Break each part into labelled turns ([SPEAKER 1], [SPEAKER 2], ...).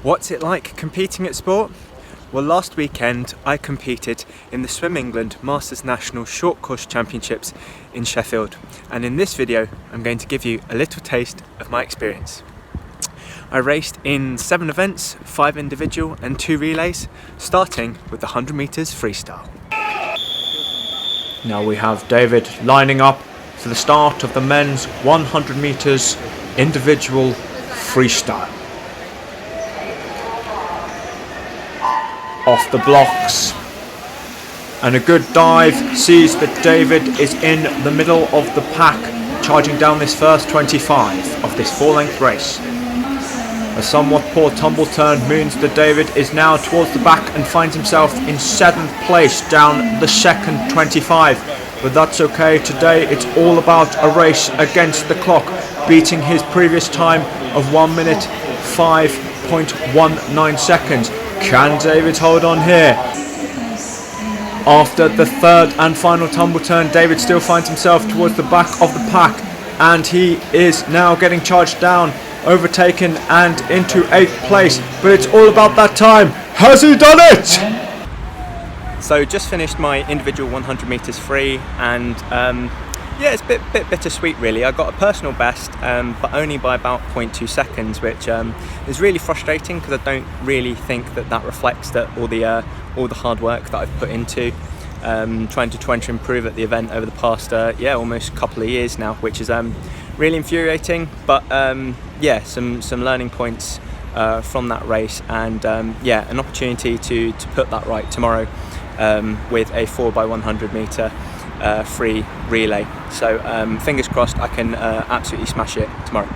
[SPEAKER 1] What's it like competing at sport? Well, last weekend I competed in the Swim England Masters National Short Course Championships in Sheffield, and in this video I'm going to give you a little taste of my experience. I raced in 7 events, 5 individual and 2 relays, starting with the 100 meters freestyle.
[SPEAKER 2] Now we have David lining up for the start of the men's 100 meters individual freestyle. Off the blocks and a good dive, sees that David is in the middle of the pack, charging down this first 25 of this 4-length race. A somewhat poor tumble turn means that David is now towards the back and finds himself in 7th place down the second 25, but that's okay. Today it's all about a race against the clock, beating his previous time of 1 minute 5.19 seconds. Can David hold on here? After the third and final tumble turn, David still finds himself towards the back of the pack, and he is now getting charged down, overtaken and into 8th place, but it's all about that time. Has he done it?
[SPEAKER 1] So just finished my individual 100 meters free, and yeah, it's a bit bittersweet really. I got a personal best, but only by about 0.2 seconds, which is really frustrating because I don't really think that reflects that all the hard work that I've put into trying to improve at the event over the past almost couple of years now, which is really infuriating. But yeah, some learning points from that race, and yeah, an opportunity to put that right tomorrow with a 4x100 meter free relay. So fingers crossed I can absolutely smash it tomorrow.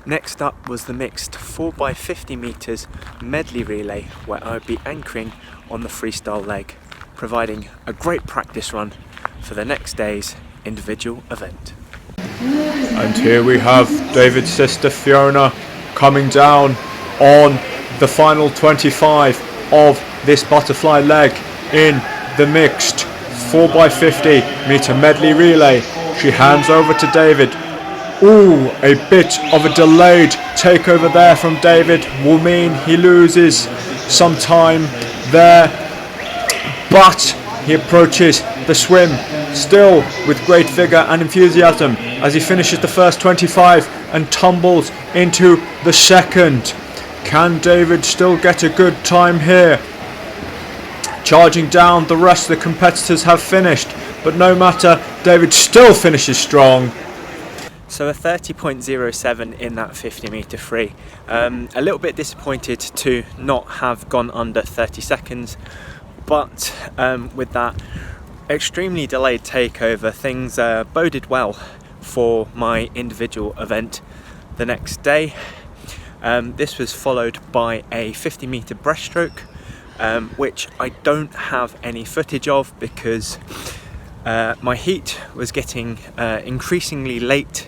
[SPEAKER 1] Next up was the mixed 4x50 meters medley relay, where I would be anchoring on the freestyle leg, providing a great practice run for the next day's individual event.
[SPEAKER 2] And here we have David's sister Fiona coming down on the final 25 of this butterfly leg in the mixed 4x50 meter medley relay. She hands over to David. Ooh, a bit of a delayed takeover there from David will mean he loses some time there, but he approaches the swim still with great vigour and enthusiasm as he finishes the first 25 and tumbles into the second. Can David still get a good time here? Charging down, the rest of the competitors have finished, but no matter, David still finishes strong.
[SPEAKER 1] So a 30.07 in that 50 meter free. A little bit disappointed to not have gone under 30 seconds, but with that extremely delayed takeover, things boded well for my individual event the next day. This was followed by a 50 meter breaststroke, which I don't have any footage of because my heat was getting increasingly late,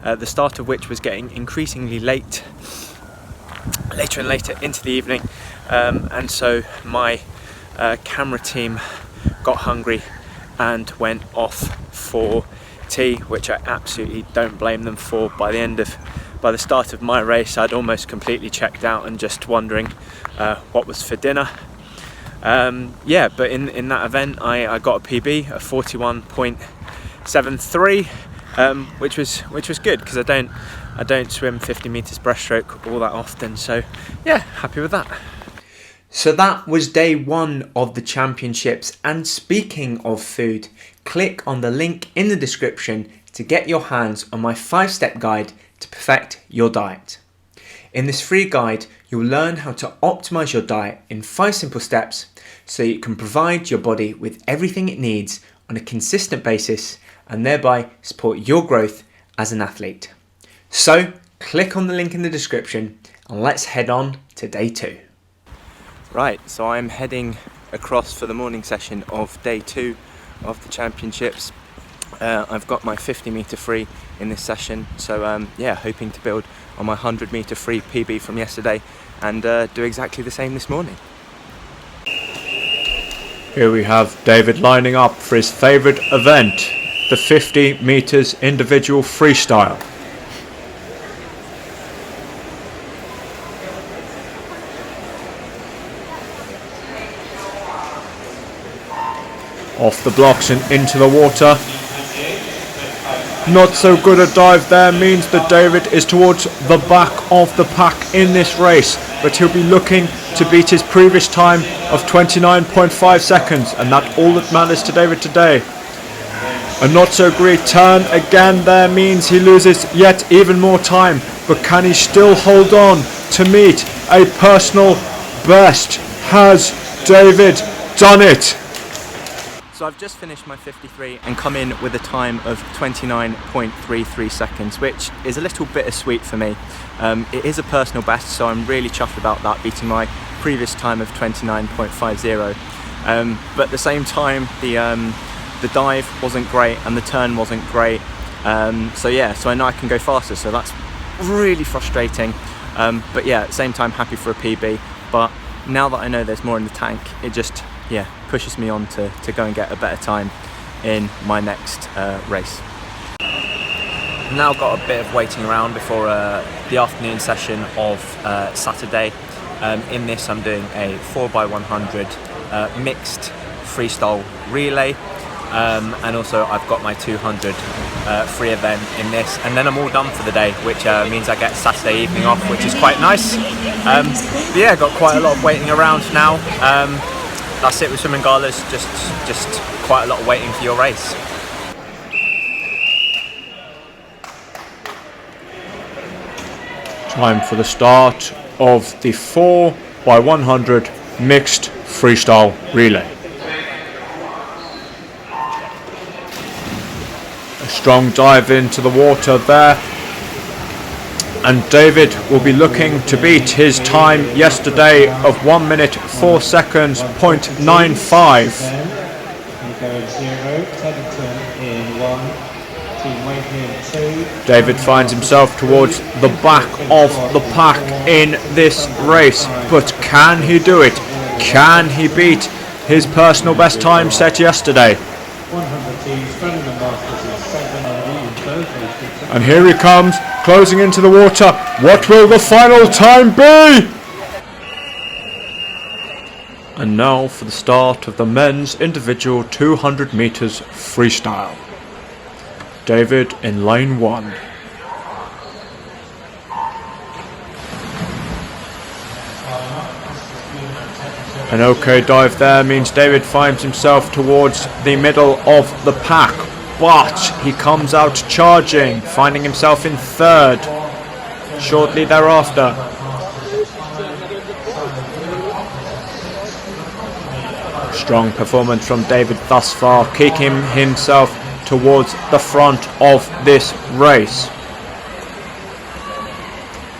[SPEAKER 1] the start of which was getting increasingly later and later into the evening, and so my camera team got hungry and went off for tea, which I absolutely don't blame them for. By the start of my race, I'd almost completely checked out and just wondering what was for dinner. Yeah, but in that event I got a PB of 41.73, which was good because I don't swim 50 meters breaststroke all that often, so yeah, happy with that.
[SPEAKER 3] So that was day 1 of the championships, and speaking of food, click on the link in the description to get your hands on my 5-step guide to perfect your diet. In this free guide, you'll learn how to optimize your diet in 5 simple steps so you can provide your body with everything it needs on a consistent basis and thereby support your growth as an athlete. So click on the link in the description and let's head on to day 2.
[SPEAKER 1] Right, so I'm heading across for the morning session of day 2 of the championships. I've got my 50 meter free in this session, so yeah, hoping to build on my 100 meter free PB from yesterday and do exactly the same this morning.
[SPEAKER 2] Here we have David lining up for his favourite event, the 50 meters individual freestyle. Off the blocks and into the water. Not so good a dive there means that David is towards the back of the pack in this race, but he'll be looking to beat his previous time of 29.5 seconds, and that's all that matters to David today. A not so great turn again there means he loses yet even more time, but can he still hold on to meet a personal best? Has David done it?
[SPEAKER 1] So I've just finished my 53 and come in with a time of 29.33 seconds, which is a little bittersweet for me. It is a personal best, so I'm really chuffed about that, beating my previous time of 29.50. But at the same time, the dive wasn't great and the turn wasn't great. So I know I can go faster, so that's really frustrating. But yeah, at the same time, happy for a PB. But now that I know there's more in the tank, it just pushes me on to go and get a better time in my next race. Now got a bit of waiting around before the afternoon session of Saturday. In this I'm doing a 4x100 mixed freestyle relay, and also I've got my 200 free event in this, and then I'm all done for the day, which means I get Saturday evening off, which is quite nice. But yeah, got quite a lot of waiting around now. That's it with swimming galas, just quite a lot of waiting for your race.
[SPEAKER 2] Time for the start of the 4x100 mixed freestyle relay. A strong dive into the water there, and David will be looking to beat his time yesterday of 1 minute 4 seconds .95. David finds himself towards the back of the pack in this race, but can he do it? Can he beat his personal best time set yesterday? And here he comes, closing into the water. What will the final time be? And now for the start of the men's individual 200 meters freestyle. David in lane 1. An okay dive there means David finds himself towards the middle of the pack, but he comes out charging, finding himself in third shortly thereafter. Strong performance from David thus far, kicking himself towards the front of this race.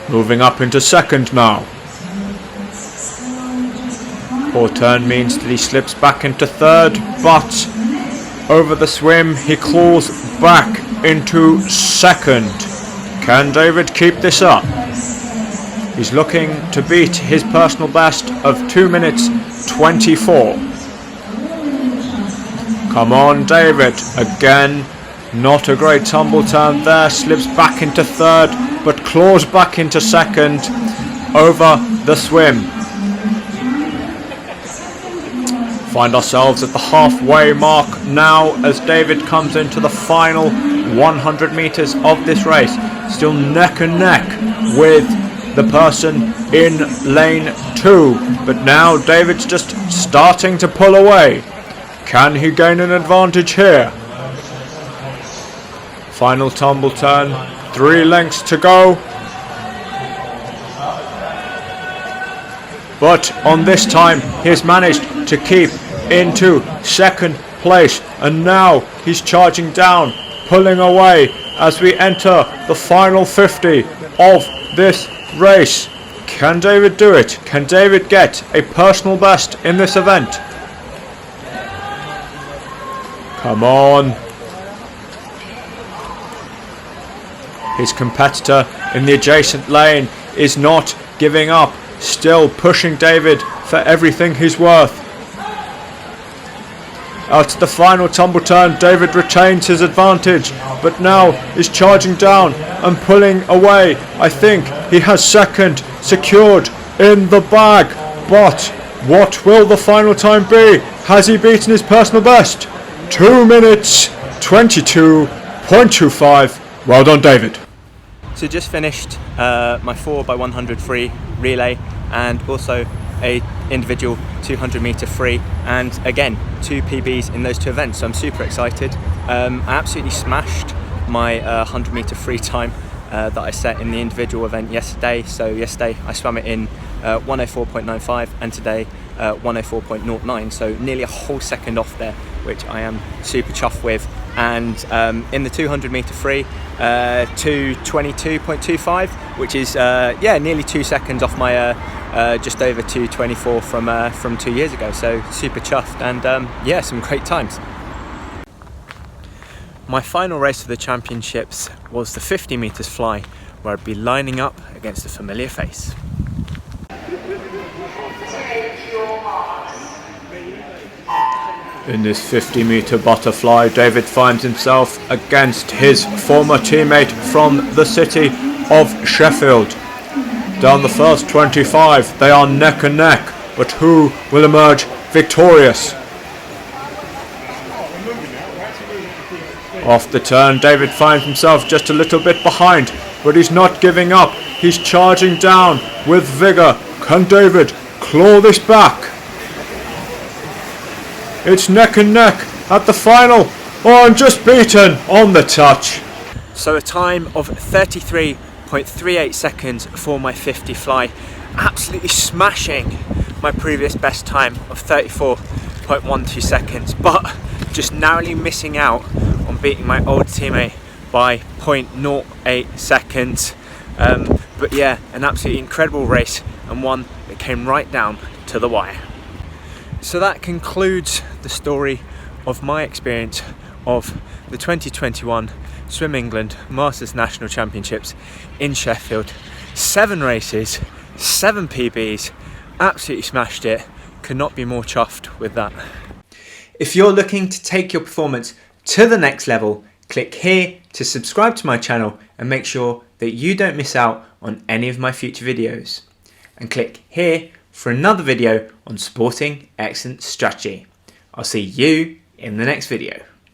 [SPEAKER 2] Moving up into second now. Poor turn means that he slips back into third, but over the swim he claws back into second. Can David keep this up? He's looking to beat his personal best of 2 minutes 24. Come on, David. Again, not a great tumble turn there. Slips back into third, but claws back into second over the swim. Find ourselves at the halfway mark now as David comes into the final 100 meters of this race. Still neck and neck with the person in lane 2. But now David's just starting to pull away. Can he gain an advantage here? Final tumble turn, 3 lengths to go. But on this time, he has managed to keep into second place. And now he's charging down, pulling away as we enter the final 50 of this race. Can David do it? Can David get a personal best in this event? Come on. His competitor in the adjacent lane is not giving up, still pushing David for everything he's worth. Out to the final tumble turn, David retains his advantage, but now is charging down and pulling away. I think he has second secured in the bag, but what will the final time be? Has he beaten his personal best? 2 minutes 22.25. Well done, David.
[SPEAKER 1] So just finished my 4x100 free relay and also a individual 200 meter free, and again 2 PBs in those 2 events, so I'm super excited. I absolutely smashed my 100 meter free time that I set in the individual event yesterday. So yesterday I swam it in 104.95 and today 104.09, so nearly a whole second off there, which I am super chuffed with. And in the 200 meter free, 222.25, which is nearly 2 seconds off my just over 224 from 2 years ago. So super chuffed, and some great times. My final race of the championships was the 50 meters fly, where I'd be lining up against a familiar face.
[SPEAKER 2] In this 50 meter butterfly, David finds himself against his former teammate from the city of Sheffield. Down the first 25, they are neck and neck, but who will emerge victorious? Off the turn, David finds himself just a little bit behind, but he's not giving up. He's charging down with vigour. Can David claw this back? It's neck and neck at the final. Oh, I'm just beaten on the touch.
[SPEAKER 1] So a time of 33.38 seconds for my 50 fly, absolutely smashing my previous best time of 34.12 seconds, but just narrowly missing out on beating my old teammate by 0.08 seconds. But yeah, an absolutely incredible race, and one that came right down to the wire. So that concludes the story of my experience of the 2021 Swim England Masters National Championships in Sheffield. 7 races, 7 PBs, absolutely smashed it. Could not be more chuffed with that.
[SPEAKER 3] If you're looking to take your performance to the next level, click here to subscribe to my channel and make sure that you don't miss out on any of my future videos. And click here for another video on sporting excellence strategy. I'll see you in the next video.